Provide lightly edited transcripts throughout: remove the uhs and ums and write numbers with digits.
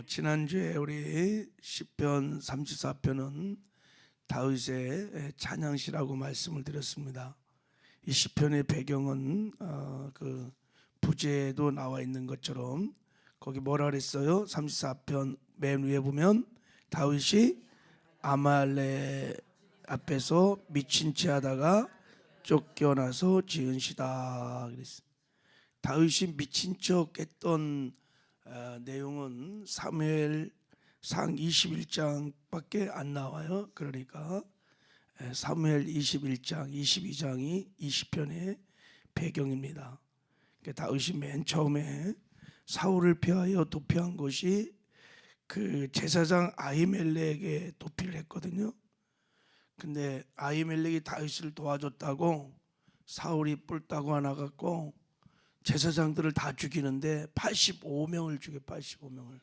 지난주에 우리 시편 34편은 다윗의 찬양시라고 말씀을 드렸습니다. 이 시편의 배경은 그 부제에도 나와 있는 것처럼 거기 뭐라 그랬어요? 34편 맨 위에 보면 다윗이 아말렉 앞에서 미친 채 하다가 쫓겨나서 지은 시다 그랬어요. 다윗이 미친 척 했던 내용은 사무엘상 21장밖에 안 나와요. 그러니까 사무엘 21장, 22장이 이 시편의 배경입니다. 다윗이 맨 처음에 사울을 피하여 도피한 것이 그 제사장 아히멜렉에게 도피를 했거든요. 근데 아히멜렉이 다윗을 도와줬다고 사울이 뿔따고 하나 갖고 제사장들을 다 죽이는데 85명을 죽여 85명을.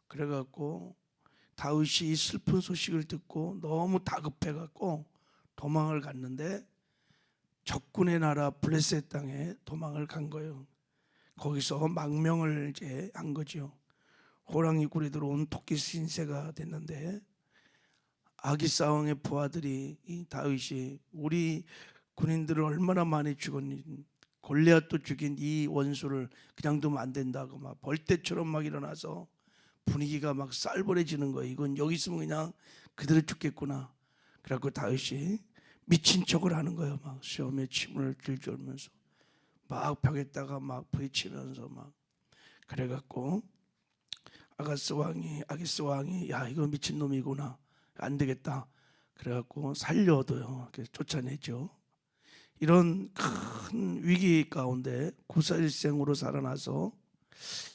그래갖고 다윗이 이 슬픈 소식을 듣고 너무 다급해갖고 도망을 갔는데 적군의 나라 블레셋 땅에 도망을 간 거예요. 거기서 망명을 이제 한 거죠. 호랑이 굴에 들어온 토끼 신세가 됐는데 아기싸움의 부하들이 이 다윗이 우리 군인들을 얼마나 많이 죽었니, 골리앗도 죽인 이 원수를 그냥 두면 안 된다고 막 벌떼처럼 막 일어나서 분위기가 막 쌀벌해지는 거예요. 이건 여기 있으면 그냥 그대로 죽겠구나. 그래갖고 다윗이 미친 척을 하는 거예요. 막 수염에 침을 들줄면서 막 벽에다가 막 부딪히면서 막 그래갖고 아기스 왕이 야 이거 미친 놈이구나, 안 되겠다. 그래갖고 살려도요. 그래서 쫓아내죠. 이런 큰 위기 가운데 구사일생으로 살아나서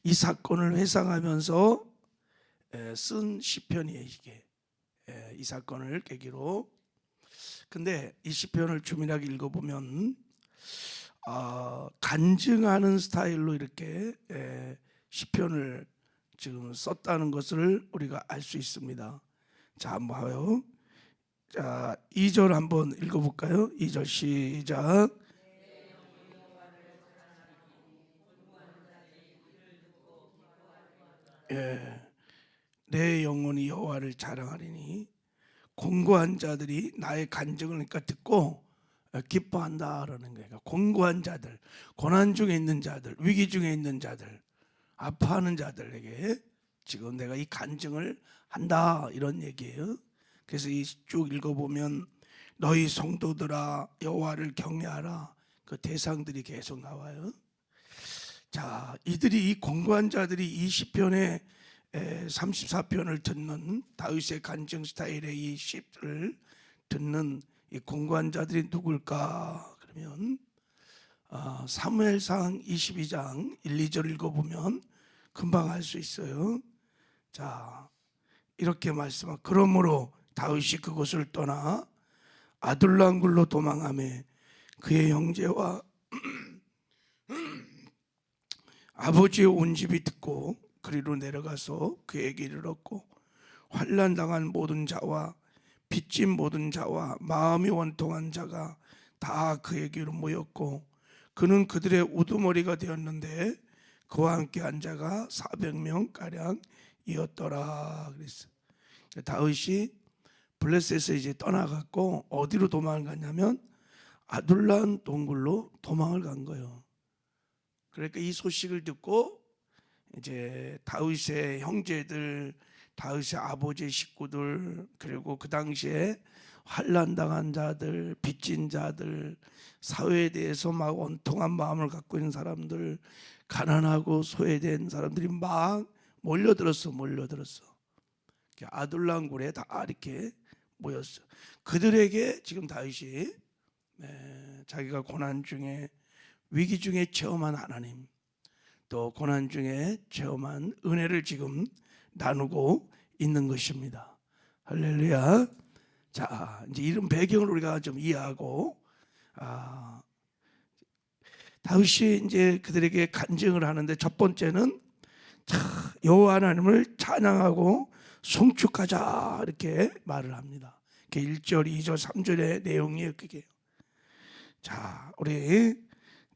이 사건을 회상하면서 쓴 시편이에요. 이게 이 사건을 계기로. 근데 이 시편을 주민하게 읽어보면 간증하는 스타일로 이렇게 시편을 지금 썼다는 것을 우리가 알 수 있습니다. 자, 한번 봐요. 자, 2절 한번 읽어볼까요? 2절 시작. 내 영혼이 여호와를 자랑하리니 공고한 자들이 나의 간증을 그러니까 듣고 기뻐한다라는 거예요. 공고한 자들, 고난 중에 있는 자들, 위기 중에 있는 자들, 아파하는 자들에게 지금 내가 이 간증을 한다 이런 얘기예요. 그래서 이 쭉 읽어보면 너희 성도들아 여호와를 경외하라, 그 대상들이 계속 나와요. 자, 이 공고한 자들이 이 시편의 34편을 듣는 다윗의 간증 스타일의 이 시를 듣는 이 공고한 자들이 누굴까? 그러면 사무엘상 22장 1, 2절 읽어보면 금방 알 수 있어요. 자, 이렇게 말씀하 그러므로 다윗이 그곳을 떠나 아둘람굴로 도망하며 그의 형제와 아버지의 온 집이 듣고 그리로 내려가서 그에게 이르렀고 환난 당한 모든 자와 빚진 모든 자와 마음이 원통한 자가 다 그에게로 모였고 그는 그들의 우두머리가 되었는데 그와 함께 한 자가 400명 가량이었더라 그랬어. 다윗이 블레셋에서 이제 떠나갔고 어디로 도망을 갔냐면 아둘람 동굴로 도망을 간 거예요. 그러니까 이 소식을 듣고 이제 다윗의 형제들, 다윗의 아버지의 식구들, 그리고 그 당시에 환난 당한 자들, 빚진 자들, 사회에 대해서 막 원통한 마음을 갖고 있는 사람들, 가난하고 소외된 사람들이 막 몰려들었어. 아둘람 굴에 다 이렇게 모였어. 그들에게 지금 다윗이 자기가 고난 중에 위기 중에 체험한 하나님, 또 고난 중에 체험한 은혜를 지금 나누고 있는 것입니다. 할렐루야. 자, 이제 이런 배경을 우리가 좀 이해하고 다윗이 이제 그들에게 간증을 하는데 첫 번째는 여호와 하나님을 찬양하고 송축하자 이렇게 말을 합니다. 1절, 2절, 3절의 내용이 그게. 자, 우리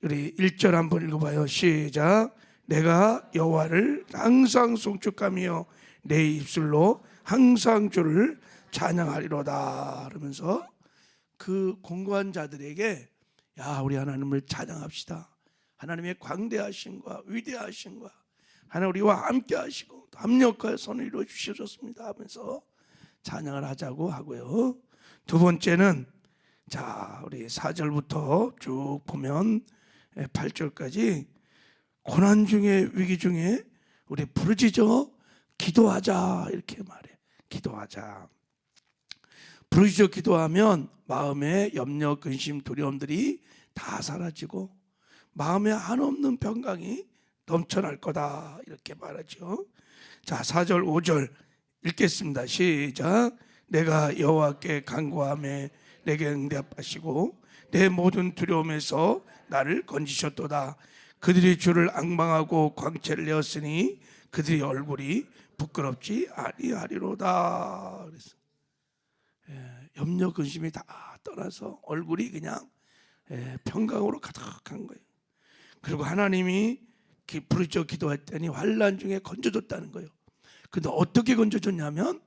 1절 한번 읽어봐요. 시작. 내가 여호와를 항상 송축하며 내 입술로 항상 주를 찬양하리로다. 그러면서 그 공고한 자들에게 야, 우리 하나님을 찬양합시다. 하나님의 광대하심과 위대하심과 하나님 우리와 함께 하시고 합력하여 손을 이루어 주셨습니다 하면서 찬양을 하자고 하고요. 두 번째는 자, 우리 4절부터 쭉 보면 8절까지 고난 중에 위기 중에 우리 부르짖어 기도하자 이렇게 말해. 기도하자. 부르짖어 기도하면 마음의 염려, 근심, 두려움들이 다 사라지고 마음에 한없는 평강이 넘쳐날 거다 이렇게 말하죠. 자, 4절 5절 읽겠습니다. 시작. 내가 여호와께 간구하며 내게 응답하시고 내 모든 두려움에서 나를 건지셨도다. 그들이 주를 앙망하고 광채를 내었으니 그들의 얼굴이 부끄럽지 아니하리로다. 그래서 염려 근심이 다 떠나서 얼굴이 그냥 평강으로 가득한 거예요. 그리고 하나님이 부르짖어 기도했더니 환난 중에 건져줬다는 거예요. 근데 어떻게 건져줬냐면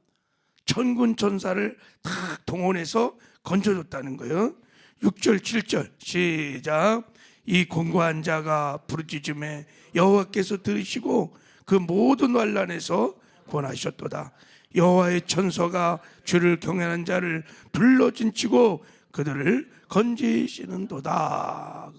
천군 천사를 다 동원해서 건져줬다는 거예요. 6절 7절 시작. 이 공고한 자가 부르짖음에 여호와께서 들으시고 그 모든 환난에서 구원하셨도다. 여호와의 천사가 주를 경외하는 자를 불러진치고 그들을 건지시는도다.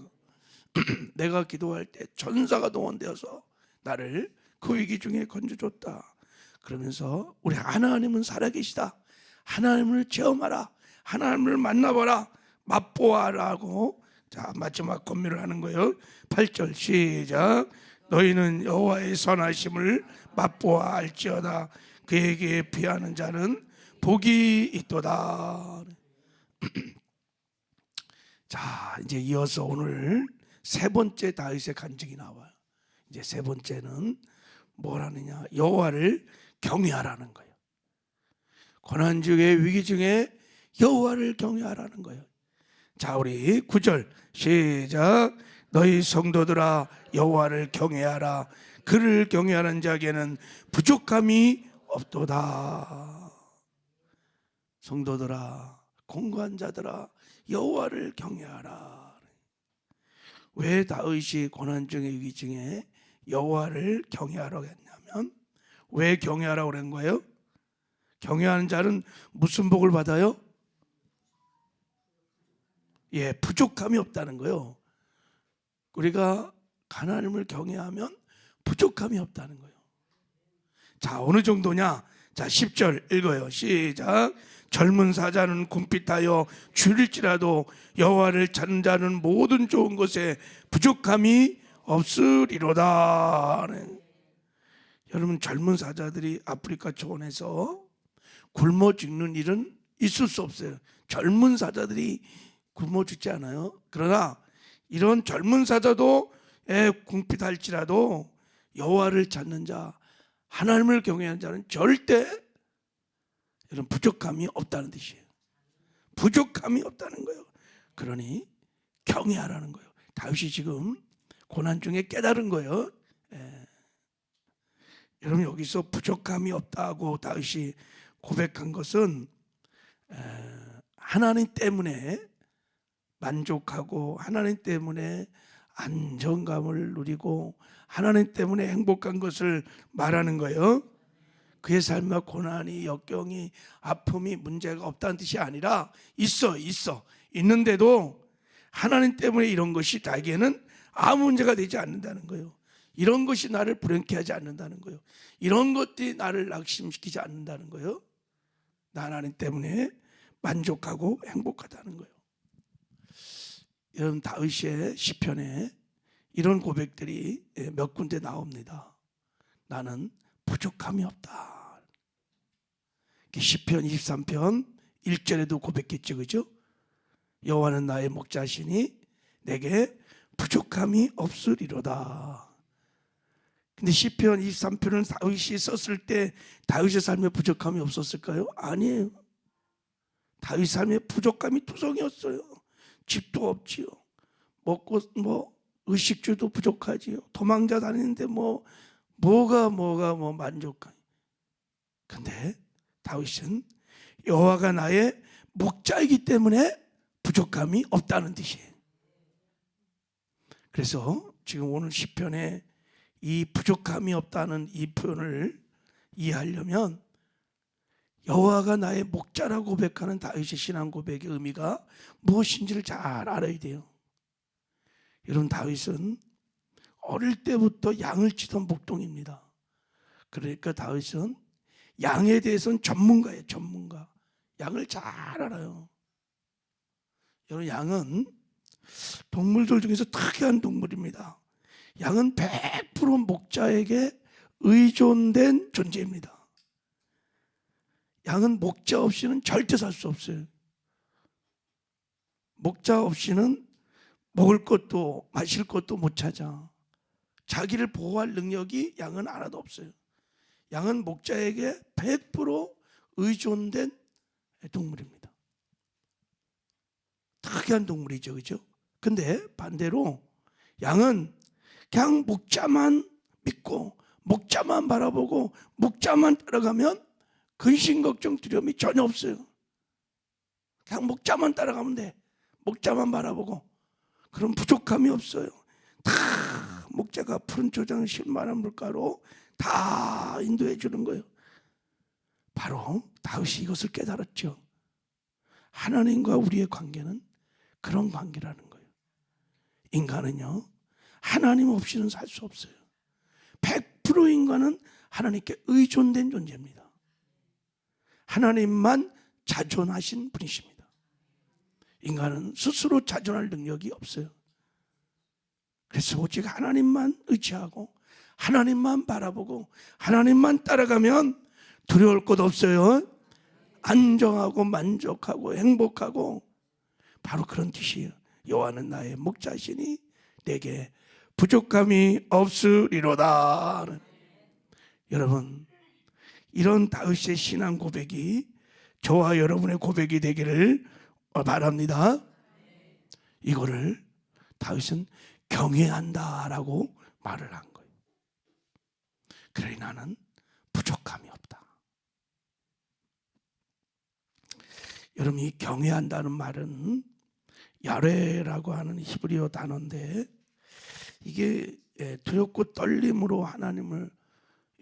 내가 기도할 때 천사가 동원되어서 나를 그 위기 중에 건져줬다. 그러면서 우리 하나님은 살아계시다. 하나님을 체험하라. 하나님을 만나봐라. 맛보아라고 자 마지막 권면을 하는 거예요. 8절 시작. 너희는 여호와의 선하심을 맛보아 알지어다. 그에게 피하는 자는 복이 있도다. 자, 이제 이어서 오늘 세 번째 다윗의 간증이 나와요. 이제 세 번째는 뭘 하느냐? 여호와를 경외하라는 거예요. 고난 중에 위기 중에 여호와를 경외하라는 거예요. 자, 우리 9절 시작. 너희 성도들아 여호와를 경외하라. 그를 경외하는 자에게는 부족함이 없도다. 성도들아, 공고한 자들아 여호와를 경외하라. 왜 다윗이 고난 중에 위기 중에 여호와를 경외하라고 했냐면 왜 경외하라고 그런 거예요? 경외하는 자는 무슨 복을 받아요? 부족함이 없다는 거예요. 우리가 하나님을 경외하면 부족함이 없다는 거예요. 자, 어느 정도냐? 자, 10절 읽어요. 시작. 젊은 사자는 궁핍하여 줄일지라도 여호와를 찾는 자는 모든 좋은 것에 부족함이 없으리로다. 여러분, 젊은 사자들이 아프리카 초원에서 굶어 죽는 일은 있을 수 없어요. 젊은 사자들이 굶어 죽지 않아요. 그러나 이런 젊은 사자도 궁핍할지라도 여호와를 찾는 자, 하나님을 경외하는 자는 절대 이런 부족함이 없다는 뜻이에요. 부족함이 없다는 거예요. 그러니 경외하라는 거예요. 다윗이 지금 고난 중에 깨달은 거예요. 여러분, 여기서 부족함이 없다고 다윗이 고백한 것은 하나님 때문에 만족하고 하나님 때문에 안정감을 누리고 하나님 때문에 행복한 것을 말하는 거예요. 그의 삶에 고난이, 역경이, 아픔이, 문제가 없다는 뜻이 아니라 있어. 있는데도 하나님 때문에 이런 것이 나에게는 아무 문제가 되지 않는다는 거예요. 이런 것이 나를 불행케 하지 않는다는 거예요. 이런 것들이 나를 낙심시키지 않는다는 거예요. 나 하나님 때문에 만족하고 행복하다는 거예요. 여러분, 다윗의 시편에 이런 고백들이 몇 군데 나옵니다. 나는 부족함이 없다. 시편 23편 1절에도 고백했죠, 그죠? 여호와는 나의 목자시니 내게 부족함이 없으리로다. 근데 시편 23편을 다윗이 썼을 때 다윗의 삶에 부족함이 없었을까요? 아니에요. 다윗 삶에 부족함이 투성이었어요. 집도 없지요. 먹고 의식주도 부족하지요. 도망자 다니는데 뭐가 만족한. 근데 다윗은 여호와가 나의 목자이기 때문에 부족함이 없다는 뜻이에요. 그래서 지금 오늘 시편에 이 부족함이 없다는 이 표현을 이해하려면 여호와가 나의 목자라고 고백하는 다윗의 신앙 고백의 의미가 무엇인지를 잘 알아야 돼요. 여러분, 다윗은 어릴 때부터 양을 치던 목동입니다. 그러니까 다윗은 양에 대해서는 전문가예요. 전문가. 양을 잘 알아요. 여러분, 양은 동물들 중에서 특이한 동물입니다. 양은 100% 목자에게 의존된 존재입니다. 양은 목자 없이는 절대 살 수 없어요. 목자 없이는 먹을 것도 마실 것도 못 찾아. 자기를 보호할 능력이 양은 하나도 없어요. 양은 목자에게 100% 의존된 동물입니다. 특이한 동물이죠, 그죠? 근데 반대로 양은 그냥 목자만 믿고 목자만 바라보고 목자만 따라가면 근심 걱정 두려움이 전혀 없어요. 그냥 목자만 따라가면 돼. 목자만 바라보고. 그럼 부족함이 없어요. 다 목자가 푸른 초장 실만한 물가로 다 인도해 주는 거예요. 바로 다윗이 이것을 깨달았죠. 하나님과 우리의 관계는 그런 관계라는 거예요. 인간은요, 하나님 없이는 살 수 없어요. 100% 인간은 하나님께 의존된 존재입니다. 하나님만 자존하신 분이십니다. 인간은 스스로 자존할 능력이 없어요. 그래서 오직 하나님만 의지하고 하나님만 바라보고 하나님만 따라가면 두려울 것 없어요. 안정하고 만족하고 행복하고, 바로 그런 뜻이에요. 여호와는 나의 목자시니 내게 부족함이 없으리로다. 여러분, 이런 다윗의 신앙 고백이 저와 여러분의 고백이 되기를 바랍니다. 이거를 다윗은 경외한다라고 말을 한 거예요. 그러니 나는 부족함이 없다. 여러분, 이 경외한다는 말은 야레라고 하는 히브리어 단어인데, 이게 두렵고 떨림으로 하나님을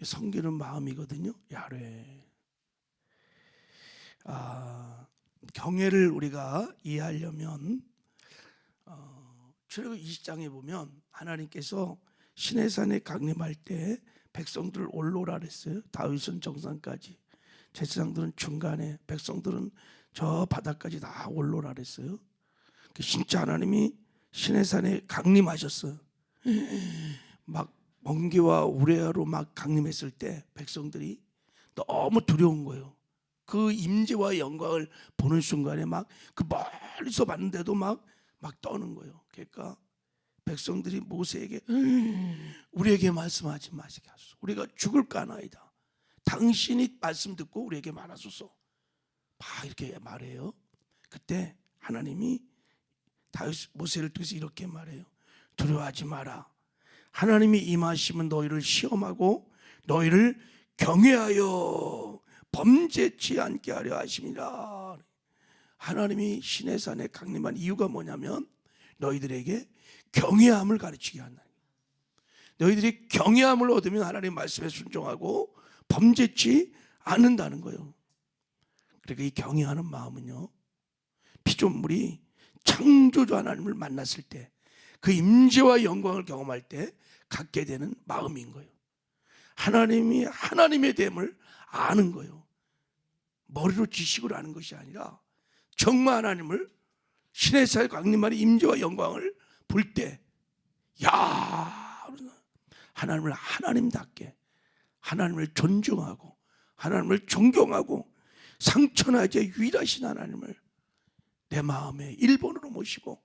섬기는 마음이거든요. 야레. 경외를 우리가 이해하려면 출애굽 20장에 보면 하나님께서 시내산에 강림할 때 백성들을 올라오라 그랬어요. 다윗은 정상까지, 제사장들은 중간에, 백성들은 저 바닥까지 다 올라오라 그랬어요. 진짜 하나님이 시내산에 강림하셨어요. 막 번개와 우레아로 막 강림했을 때 백성들이 너무 두려운 거예요. 그 임재와 영광을 보는 순간에 막 그 멀리서 봤는데도 막 떠는 거예요. 그러니까 백성들이 모세에게 우리에게 말씀하지 마시게 하소서. 우리가 죽을까나이다. 당신이 말씀 듣고 우리에게 말하소서. 막 이렇게 말해요. 그때 하나님이 다윗 모세를 통해서 이렇게 말해요. 두려워하지 마라. 하나님이 임하시면 너희를 시험하고 너희를 경외하여 범죄치 않게 하려 하심이라. 하나님이 시내산에 강림한 이유가 뭐냐면 너희들에게 경외함을 가르치게 한다. 너희들이 경외함을 얻으면 하나님 말씀에 순종하고 범죄치 않는다는 거예요. 그러니까 이 경외하는 마음은요, 피조물이 창조주 하나님을 만났을 때 그 임재와 영광을 경험할 때 갖게 되는 마음인 거예요. 하나님이 하나님의 됨을 아는 거예요. 머리로 지식으로 아는 것이 아니라 정말 하나님을 시내산에 강림한 임재와 영광을 볼 때, 야, 하나님을 하나님답게, 하나님을 존중하고 하나님을 존경하고 상천하제 유일하신 하나님을 내 마음의 1번으로 모시고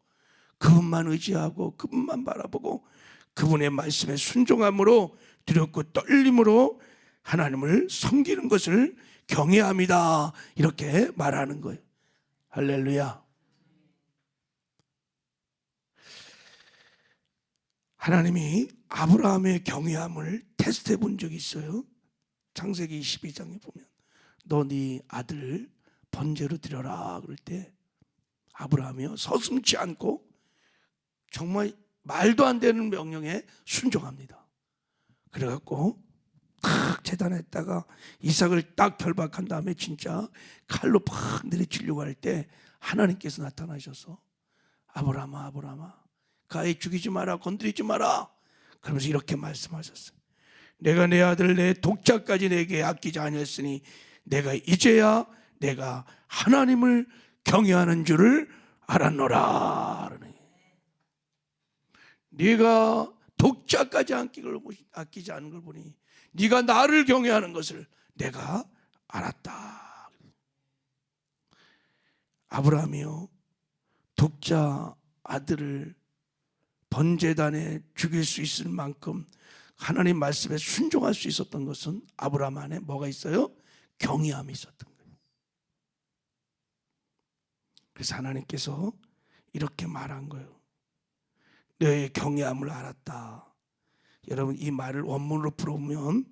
그분만 의지하고 그분만 바라보고 그분의 말씀에 순종함으로 두렵고 떨림으로 하나님을 섬기는 것을 경외합니다. 이렇게 말하는 거예요. 할렐루야. 하나님이 아브라함의 경외함을 테스트해 본 적이 있어요. 창세기 22장에 보면 너 네 아들 번제로 드려라 그럴 때 아브라함이요 서슴지 않고 정말 말도 안 되는 명령에 순종합니다. 그래갖고 탁 재단했다가 이삭을 딱 결박한 다음에 진짜 칼로 팍 내리치려고 할 때 하나님께서 나타나셔서 아브라함아 아브라함아 가히 죽이지 마라 건드리지 마라 그러면서 이렇게 말씀하셨어요. 내가 내 아들 내 독자까지 내게 아끼지 아니했으니 내가 이제야 내가 하나님을 경외하는 줄을 알았노라. 네가 독자까지 아끼지 않은 걸 보니 네가 나를 경외하는 것을 내가 알았다. 아브라함이요 독자 아들을 번제단에 죽일 수 있을 만큼 하나님 말씀에 순종할 수 있었던 것은 아브라함 안에 뭐가 있어요? 경외함이 있었던 거예요. 그래서 하나님께서 이렇게 말한 거예요. 너의 경외함을 알았다. 여러분 이 말을 원문으로 풀어보면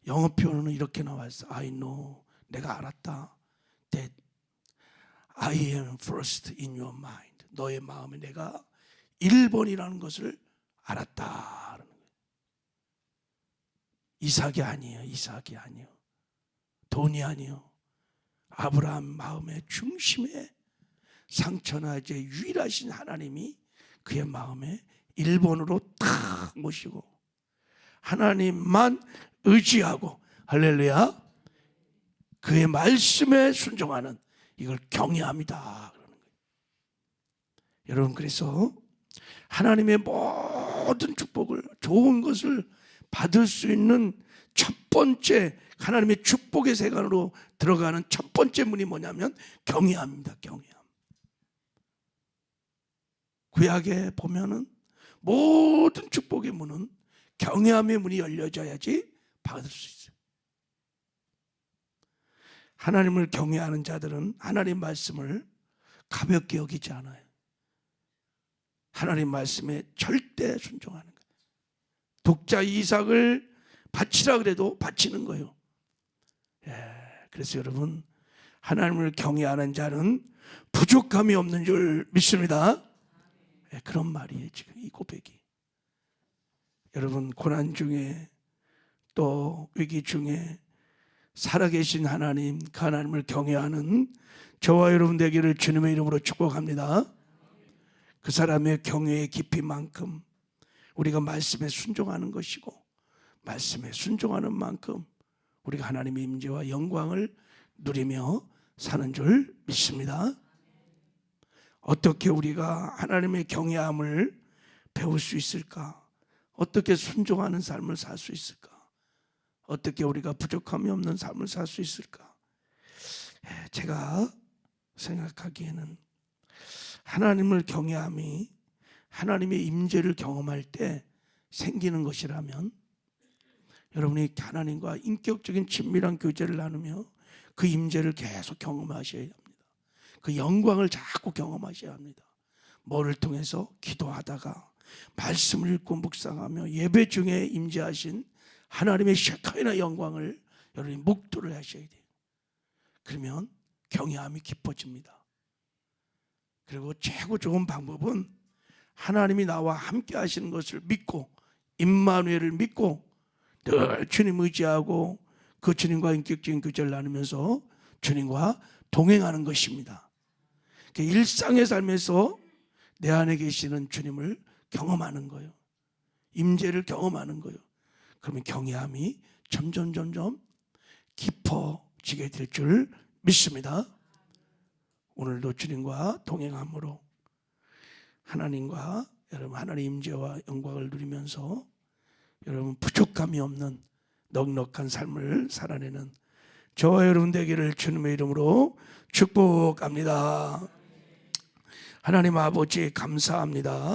영어 표현은 이렇게 나왔어요. I know, 내가 알았다. That I am first in your mind. 너의 마음에 내가 1번이라는 것을 알았다. 이삭이 아니에요. 이삭이 아니에요. 돈이 아니에요. 아브라함 마음의 중심에 상처나제 유일하신 하나님이 그의 마음에 1번으로 탁 모시고 하나님만 의지하고 할렐루야 그의 말씀에 순종하는 이걸 경외합니다. 여러분 그래서 하나님의 모든 축복을 좋은 것을 받을 수 있는 첫 번째 하나님의 축복의 세간으로 들어가는 첫 번째 문이 뭐냐면 경외함입니다. 경외함. 구약에 보면은 모든 축복의 문은 경외함의 문이 열려져야지 받을 수 있어요. 하나님을 경외하는 자들은 하나님 말씀을 가볍게 여기지 않아요. 하나님 말씀에 절대 순종하는 거예요. 독자 이삭을 바치라 그래도 바치는 거예요. 그래서 여러분 하나님을 경외하는 자는 부족함이 없는 줄 믿습니다. 그런 말이에요. 지금 이 고백이. 여러분 고난 중에 또 위기 중에 살아계신 하나님, 그 하나님을 경외하는 저와 여러분 되기를 주님의 이름으로 축복합니다. 그 사람의 경외의 깊이만큼 우리가 말씀에 순종하는 것이고 말씀에 순종하는 만큼 우리가 하나님의 임재와 영광을 누리며 사는 줄 믿습니다. 어떻게 우리가 하나님의 경외함을 배울 수 있을까? 어떻게 순종하는 삶을 살 수 있을까? 어떻게 우리가 부족함이 없는 삶을 살 수 있을까? 제가 생각하기에는 하나님을 경외함이 하나님의 임재를 경험할 때 생기는 것이라면 여러분이 하나님과 인격적인 친밀한 교제를 나누며 그 임재를 계속 경험하셔야 합니다. 그 영광을 자꾸 경험하셔야 합니다. 뭐를 통해서? 기도하다가 말씀을 읽고 묵상하며 예배 중에 임재하신 하나님의 셰카이나 영광을 여러분이 목도를 하셔야 돼요. 그러면 경외함이 깊어집니다. 그리고 최고 좋은 방법은 하나님이 나와 함께 하시는 것을 믿고 임마누엘을 믿고 늘 주님 의지하고 그 주님과 인격적인 교제를 나누면서 주님과 동행하는 것입니다. 일상의 삶에서 내 안에 계시는 주님을 경험하는 거예요. 임재를 경험하는 거예요. 그러면 경외함이 점점 깊어지게 될 줄 믿습니다. 오늘도 주님과 동행함으로 하나님과 여러분 하나님의 임재와 영광을 누리면서 여러분 부족함이 없는 넉넉한 삶을 살아내는 저와 여러분 되기를 주님의 이름으로 축복합니다. 하나님 아버지 감사합니다.